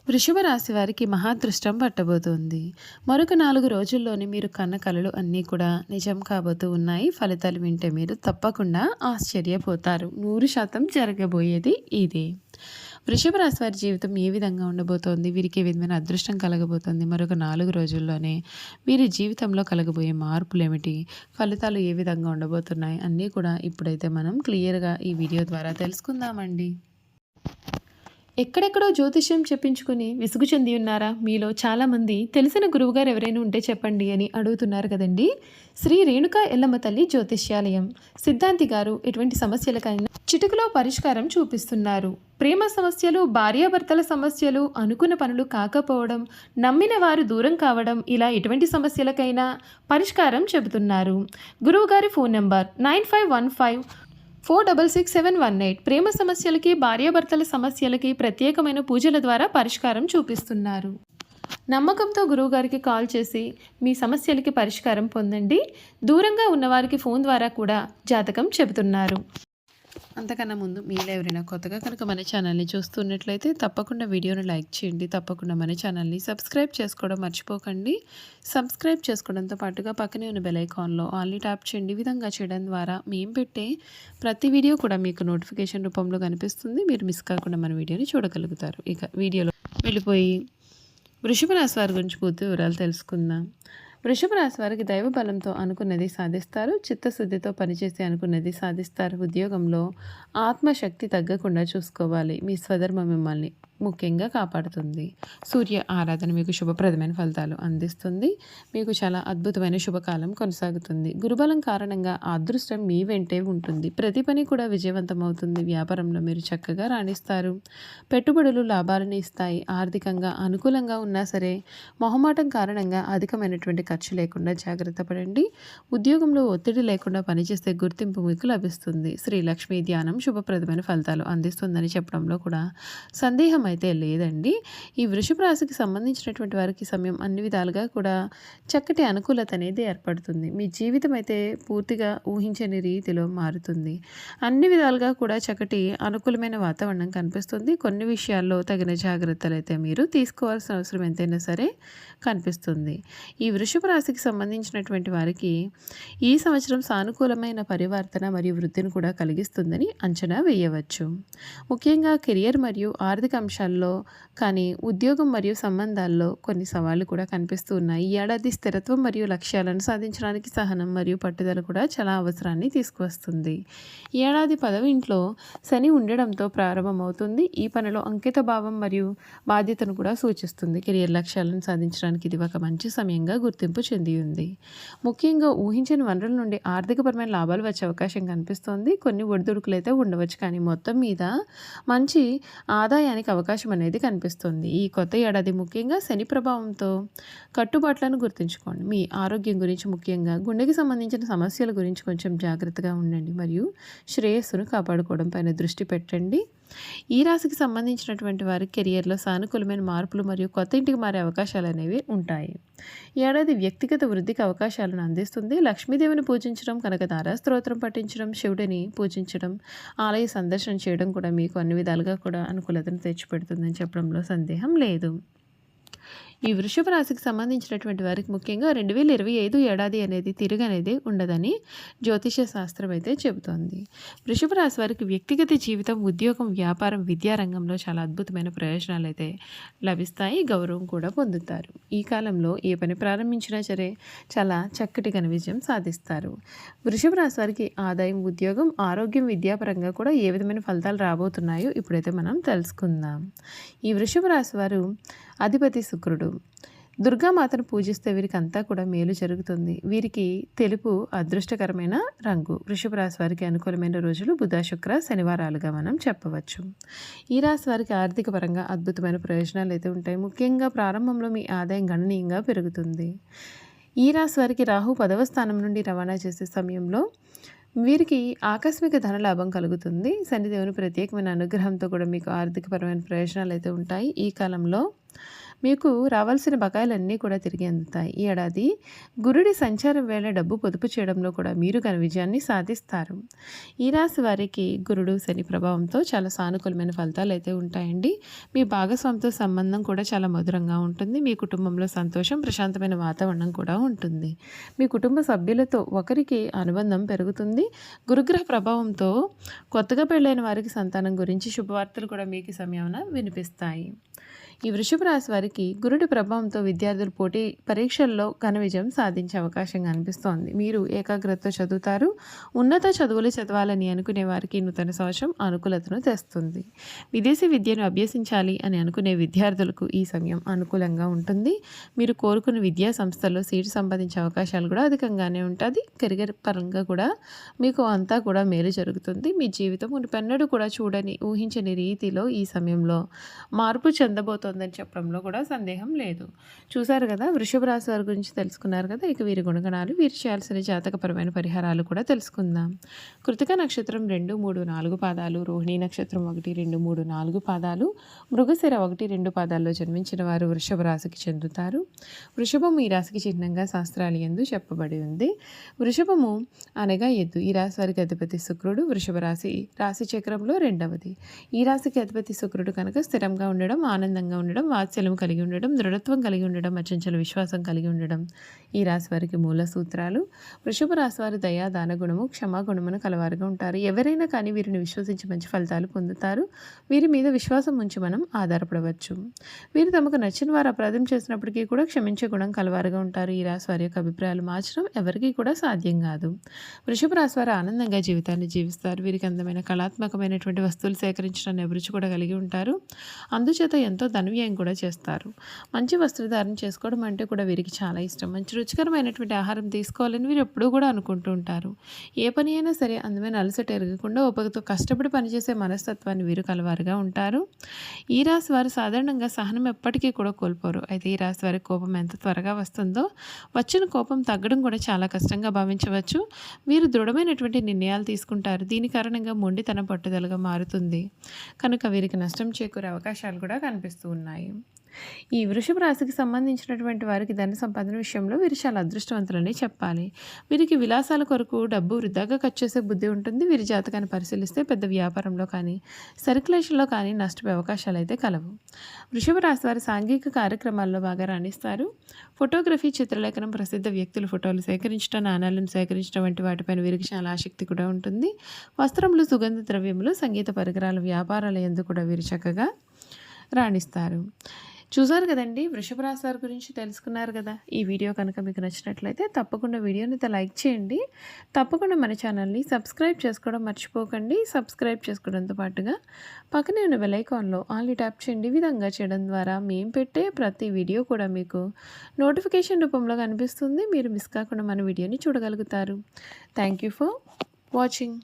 వృషభ రాశి వారికి మహాదృష్టం పట్టబోతోంది. మరొక 4 రోజుల్లోనే మీరు కన్న కలలు అన్నీ కూడా నిజం కాబోతూ ఉన్నాయి. ఫలితాలు వింటే మీరు తప్పకుండా ఆశ్చర్యపోతారు. 100% జరగబోయేది ఇదే. వృషభ రాశి వారి జీవితం ఏ విధంగా ఉండబోతోంది? వీరికి ఏ విధమైన అదృష్టం కలగబోతోంది? మరొక 4 రోజుల్లోనే వీరి జీవితంలో కలగబోయే మార్పులేమిటి? ఫలితాలు ఏ విధంగా ఉండబోతున్నాయి? అన్నీ కూడా ఇప్పుడైతే మనం క్లియర్‌గా ఈ వీడియో ద్వారా తెలుసుకుందామండి. ఎక్కడెక్కడో జ్యోతిష్యం చెప్పించుకుని విసుగు చెంది ఉన్నారా? మీలో చాలామంది తెలిసిన గురువుగారు ఎవరైనా ఉంటే చెప్పండి అని అడుగుతున్నారు కదండి. శ్రీ రేణుకా ఎల్లమ్మ తల్లి జ్యోతిష్యాలయం సిద్ధాంతి గారు ఎటువంటి సమస్యలకైనా చిటికలో పరిష్కారం చూపిస్తున్నారు. ప్రేమ సమస్యలు, భార్యాభర్తల సమస్యలు, అనుకున్న పనులు కాకపోవడం, నమ్మిన వారు దూరం కావడం, ఇలా ఎటువంటి సమస్యలకైనా పరిష్కారం చెబుతున్నారు. గురువుగారి ఫోన్ నంబర్ 9515466718. ప్రేమ సమస్యలకి, భార్యాభర్తల సమస్యలకి ప్రత్యేకమైన పూజల ద్వారా పరిష్కారం చూపిస్తున్నారు. నమ్మకంతో గురువుగారికి కాల్ చేసి మీ సమస్యలకి పరిష్కారం పొందండి. దూరంగా ఉన్నవారికి ఫోన్ ద్వారా కూడా జాతకం చెబుతున్నారు. అంతకన్నా ముందు మీలో ఎవరైనా కొత్తగా కనుక మన ఛానల్ని చూస్తున్నట్లయితే తప్పకుండా వీడియోను లైక్ చేయండి. తప్పకుండా మన ఛానల్ని సబ్స్క్రైబ్ చేసుకోవడం మర్చిపోకండి. సబ్స్క్రైబ్ చేసుకోవడంతో పాటుగా పక్కనే ఉన్న బెల్ ఐకాన్లో ఆల్ని ట్యాప్ చేయండి. ఈ విధంగా చేయడం ద్వారా మేము పెట్టే ప్రతి వీడియో కూడా మీకు నోటిఫికేషన్ రూపంలో కనిపిస్తుంది. మీరు మిస్ కాకుండా మన వీడియోని చూడగలుగుతారు. ఇక వీడియోలో వెళ్ళిపోయి వృషభ రాశి వారి గురించి పూర్తి వివరాలు తెలుసుకుందాం. వృషభ రాశి వారికి దైవ బలంతో అనుకున్నది సాధిస్తారు. చిత్తశుద్ధితో పనిచేసి అనుకున్నది సాధిస్తారు. ఉద్యోగంలో ఆత్మశక్తి తగ్గకుండా చూసుకోవాలి. మీ స్వధర్మ మిమ్మల్ని ముఖ్యంగా కాపాడుతుంది. సూర్య ఆరాధన మీకు శుభప్రదమైన ఫలితాలు అందిస్తుంది. మీకు చాలా అద్భుతమైన శుభకాలం కొనసాగుతుంది. గురుబలం కారణంగా అదృష్టం మీ వెంటే ఉంటుంది. ప్రతి పని కూడా విజయవంతమవుతుంది. వ్యాపారంలో మీరు చక్కగా రాణిస్తారు. పెట్టుబడులు లాభాలను ఇస్తాయి. ఆర్థికంగా అనుకూలంగా ఉన్నా సరే మొహమాటం కారణంగా అధికమైనటువంటి ఖర్చు లేకుండా జాగ్రత్త పడండి. ఉద్యోగంలో ఒత్తిడి లేకుండా పనిచేస్తే గుర్తింపు మీకు లభిస్తుంది. శ్రీ లక్ష్మీ ధ్యానం శుభప్రదమైన ఫలితాలు అందిస్తుందని చెప్పడంలో కూడా సందేహం అయితే లేదండి. ఈ వృషభ రాశికి సంబంధించినటువంటి వారికి సమయం అన్ని విధాలుగా కూడా చక్కటి అనుకూలత అనేది ఏర్పడుతుంది. మీ జీవితం అయితే పూర్తిగా ఊహించని రీతిలో మారుతుంది. అన్ని విధాలుగా కూడా చక్కటి అనుకూలమైన వాతావరణం కనిపిస్తుంది. కొన్ని విషయాల్లో తగిన జాగ్రత్తలు అయితే మీరు తీసుకోవాల్సిన అవసరం ఎంతైనా సరే కనిపిస్తుంది. ఈ వృషభ రాశికి సంబంధించినటువంటి వారికి ఈ సంవత్సరం సానుకూలమైన పరివర్తన మరియు వృద్ధిని కూడా కలిగిస్తుందని అంచనా వేయవచ్చు. ముఖ్యంగా కెరియర్ మరియు ఆర్థిక అంశాల్లో కానీ ఉద్యోగం మరియు సంబంధాల్లో కొన్ని సవాళ్లు కూడా కనిపిస్తూ ఉన్నాయి. ఈ ఏడాది స్థిరత్వం మరియు లక్ష్యాలను సాధించడానికి సహనం మరియు పట్టుదల కూడా చాలా అవసరాన్ని తీసుకువస్తుంది. ఈ ఏడాది 10వ ఇంట్లో శని ఉండడంతో ప్రారంభమవుతుంది. ఈ పనిలో అంకిత భావం మరియు బాధ్యతను కూడా సూచిస్తుంది. కెరియర్ లక్ష్యాలను సాధించడానికి ఇది ఒక మంచి సమయంగా గుర్తింపు చెంది ఉంది. ముఖ్యంగా ఊహించని వనరుల నుండి ఆర్థికపరమైన లాభాలు వచ్చే అవకాశం కనిపిస్తోంది. కొన్ని ఒడిదుడుకులు అయితే ఉండవచ్చు, కానీ మొత్తం మీద మంచి ఆదాయానికి అవకాశం అనేది కనిపిస్తుంది. ఈ కొత్త ఏడాది ముఖ్యంగా శని ప్రభావంతో కట్టుబాట్లను గుర్తుంచుకోండి. మీ ఆరోగ్యం గురించి, ముఖ్యంగా గుండెకి సంబంధించిన సమస్యల గురించి కొంచెం జాగ్రత్తగా ఉండండి మరియు శ్రేయస్సును కాపాడుకోవడం పైన దృష్టి పెట్టండి. ఈ రాశికి సంబంధించినటువంటి వారి కెరియర్లో సానుకూలమైన మార్పులు మరియు కొత్త ఇంటికి మారే అవకాశాలు అనేవి ఉంటాయి. ఈ ఏడాది వ్యక్తిగత వృద్ధికి అవకాశాలను అందిస్తుంది. లక్ష్మీదేవిని పూజించడం, కనకదార స్తోత్రం పఠించడం, శివుడిని పూజించడం, ఆలయ సందర్శన చేయడం కూడా మీకు అన్ని విధాలుగా కూడా అనుకూలతను తెచ్చిపెడుతుందని చెప్పడంలో సందేహం లేదు. ఈ వృషభ రాశికి సంబంధించినటువంటి వారికి ముఖ్యంగా 2025 ఏడాది అనేది తిరగనేది ఉండదని జ్యోతిష శాస్త్రం అయితే చెబుతోంది. వృషభ రాశి వారికి వ్యక్తిగత జీవితం, ఉద్యోగం, వ్యాపారం, విద్యారంగంలో చాలా అద్భుతమైన ప్రయోజనాలు అయితే లభిస్తాయి. గౌరవం కూడా పొందుతారు. ఈ కాలంలో ఏ పని ప్రారంభించినా సరే చాలా చక్కటి ఘన విజయం సాధిస్తారు. వృషభ రాశి వారికి ఆదాయం, ఉద్యోగం, ఆరోగ్యం, విద్యాపరంగా కూడా ఏ విధమైన ఫలితాలు రాబోతున్నాయో ఇప్పుడైతే మనం తెలుసుకుందాం. ఈ వృషభ రాశి వారు అధిపతి శుక్రుడు. దుర్గామాతను పూజిస్తే వీరికి అంతా కూడా మేలు జరుగుతుంది. వీరికి తెలుపు అదృష్టకరమైన రంగు. వృషభ రాశి వారికి అనుకూలమైన రోజులు బుధ, శుక్ర, శనివారాలుగా మనం చెప్పవచ్చు. ఈ రాశి వారికి ఆర్థిక పరంగా అద్భుతమైన ప్రయోజనాలు అయితే ఉంటాయి. ముఖ్యంగా ప్రారంభంలో మీ ఆదాయం గణనీయంగా పెరుగుతుంది. ఈ రాశి వారికి రాహు 10వ స్థానం నుండి రవాణా చేసే సమయంలో వీరికి ఆకస్మిక ధనలాభం కలుగుతుంది. శనిదేవుని ప్రత్యేకమైన అనుగ్రహంతో కూడా మీకు ఆర్థికపరమైన ప్రయోజనాలు అయితే ఉంటాయి. ఈ కాలంలో మీకు రావాల్సిన బకాయిలన్నీ కూడా తిరిగి అందుతాయి. ఈ ఏడాది గురుడి సంచారం వేళ డబ్బు పొదుపు చేయడంలో కూడా మీరు ఘన విజయాన్ని సాధిస్తారు. ఈ రాశి వారికి గురుడు శని ప్రభావంతో చాలా సానుకూలమైన ఫలితాలు అయితే ఉంటాయండి. మీ భాగస్వామితో సంబంధం కూడా చాలా మధురంగా ఉంటుంది. మీ కుటుంబంలో సంతోషం, ప్రశాంతమైన వాతావరణం కూడా ఉంటుంది. మీ కుటుంబ సభ్యులతో ఒకరికి అనుబంధం పెరుగుతుంది. గురుగ్రహ ప్రభావంతో కొత్తగా పెళ్ళైన వారికి సంతానం గురించి శుభవార్తలు కూడా మీకు ఈ సమయాన వినిపిస్తాయి. ఈ వృషభ రాశి వారికి గురుడి ప్రభావంతో విద్యార్థులు పోటీ పరీక్షల్లో ఘన విజయం సాధించే అవకాశం కనిపిస్తోంది. మీరు ఏకాగ్రతతో చదువుతారు. ఉన్నత చదువులు చదవాలని అనుకునే వారికి నూతన సంవత్సరం అనుకూలతను తెస్తుంది. విదేశీ విద్యను అభ్యసించాలి అని అనుకునే విద్యార్థులకు ఈ సమయం అనుకూలంగా ఉంటుంది. మీరు కోరుకున్న విద్యా సంస్థల్లో సీటు సంపాదించే అవకాశాలు కూడా అధికంగానే ఉంటుంది. కెరియర్ పరంగా కూడా మీకు అంతా కూడా మేలు జరుగుతుంది. మీ జీవితం మునుపెన్నడూ కూడా చూడని, ఊహించని రీతిలో ఈ సమయంలో మార్పు చెందబోతోందని చెప్పడంలో కూడా సందేహం లేదు. చూశారు కదా, వృషభ రాశి వారి గురించి తెలుసుకున్నారు కదా. ఇక వీరి గుణగణాలు, వీరు చేయాల్సిన జాతకపరమైన పరిహారాలు కూడా తెలుసుకుందాం. కృతిక నక్షత్రం 2, 3, 4 పాదాలు, రోహిణీ నక్షత్రం 1, 2, 3, 4 పాదాలు, మృగశిర 1, 2 పాదాల్లో జన్మించిన వారు వృషభ రాశికి చెందుతారు. వృషభము ఈ రాశికి చిహ్నంగా శాస్త్రాలు యందు చెప్పబడి ఉంది. వృషభము అనగా ఎద్దు. ఈ రాశి వారికి అధిపతి శుక్రుడు. వృషభ రాశి చక్రంలో 2వది. ఈ రాశికి అధిపతి శుక్రుడు కనుక స్థిరంగా ఉండడం, ఆనందంగా ఉండడం, వాత్సల్యం కలిగి ఉండడం, దృఢత్వం కలిగి ఉండడం, అచంచల విశ్వాసం కలిగి ఉండడం ఈ రాశి వారికి మూల సూత్రాలు. వృషభ రాశి వారు దయా, దాన గుణము, క్షమాగుణమును కలవారుగా ఉంటారు. ఎవరైనా కానీ వీరిని విశ్వసించి మంచి ఫలితాలు పొందుతారు. వీరి మీద విశ్వాసం ఉంచి మనం ఆధారపడవచ్చు. వీరు తమకు నచ్చిన వారు అపరాధం చేసినప్పటికీ కూడా క్షమించే గుణం కలవారుగా ఉంటారు. ఈ రాశి వారి యొక్క అభిప్రాయాలు మార్చడం ఎవరికీ కూడా సాధ్యం కాదు. వృషభ రాశి వారు ఆనందంగా జీవితాన్ని జీవిస్తారు. వీరికి అందమైన కళాత్మకమైనటువంటి వస్తువులు సేకరించడానికి అభిరుచి కూడా కలిగి ఉంటారు. అందుచేత ఎంతో ధనవ్యయం కూడా చేస్తారు. మంచి వస్త్రధారణ చేసుకోవడం అంటే కూడా వీరికి చాలా ఇష్టం. మంచి రుచికరమైనటువంటి ఆహారం తీసుకోవాలని వీరు ఎప్పుడూ కూడా అనుకుంటూ ఉంటారు. ఏ పని అయినా సరే అందమైన అలసట ఎరగకుండా ఓపికతో కష్టపడి పనిచేసే మనస్తత్వాన్ని వీరు కలవారుగా ఉంటారు. ఈ రాశి వారు సాధారణంగా సహనం ఎప్పటికీ కూడా కోల్పోరు. అయితే ఈ రాశి వారి కోపం ఎంత త్వరగా వస్తుందో వచ్చిన కోపం తగ్గడం కూడా చాలా కష్టంగా భావించవచ్చు. వీరు దృఢమైనటువంటి నిర్ణయాలు తీసుకుంటారు. దీని కారణంగా మొండితనం పట్టుదలగా మారుతుంది. కనుక వీరికి నష్టం చేకూరే అవకాశాలు కూడా కనిపిస్తూ ఉన్నాయి. ఈ వృషభ రాశికి సంబంధించినటువంటి వారికి ధన సంపాదన విషయంలో వీరు చాలా అదృష్టవంతులని చెప్పాలి. వీరికి విలాసాల కొరకు డబ్బు వృధాగా ఖర్చు చేసే బుద్ధి ఉంటుంది. వీరి జాతకాన్ని పరిశీలిస్తే పెద్ద వ్యాపారంలో కానీ సర్క్యులేషన్లో కానీ నష్టపోయే అవకాశాలు అయితే కలవు. వృషభ రాశి వారు సాంఘిక కార్యక్రమాల్లో బాగా రాణిస్తారు. ఫోటోగ్రఫీ, చిత్రలేఖనం, ప్రసిద్ధ వ్యక్తుల ఫోటోలు సేకరించడం, నాణాలను సేకరించడం వంటి వాటిపైన వీరికి చాలా ఆసక్తి కూడా ఉంటుంది. వస్త్రములు, సుగంధ ద్రవ్యములు, సంగీత పరికరాల వ్యాపారాల యందు కూడా వీరు చక్కగా రాణిస్తారు. చూసారు కదండి, వృషభ రాశి వారి గురించి తెలుసుకున్నారు కదా. ఈ వీడియో కనుక మీకు నచ్చినట్లయితే తప్పకుండా వీడియోని లైక్ చేయండి. తప్పకుండా మన ఛానల్ని సబ్స్క్రైబ్ చేసుకోవడం మర్చిపోకండి. సబ్స్క్రైబ్ చేసుకోవడంతో పాటుగా పక్కనే ఉన్న బెల్ ఐకాన్లో ఆల్ని ట్యాప్ చేయండి. ఈ విధంగా చేయడం ద్వారా మేము పెట్టే ప్రతి వీడియో కూడా మీకు నోటిఫికేషన్ రూపంలో కనిపిస్తుంది. మీరు మిస్ కాకుండా మన వీడియోని చూడగలుగుతారు. Thank you for watching.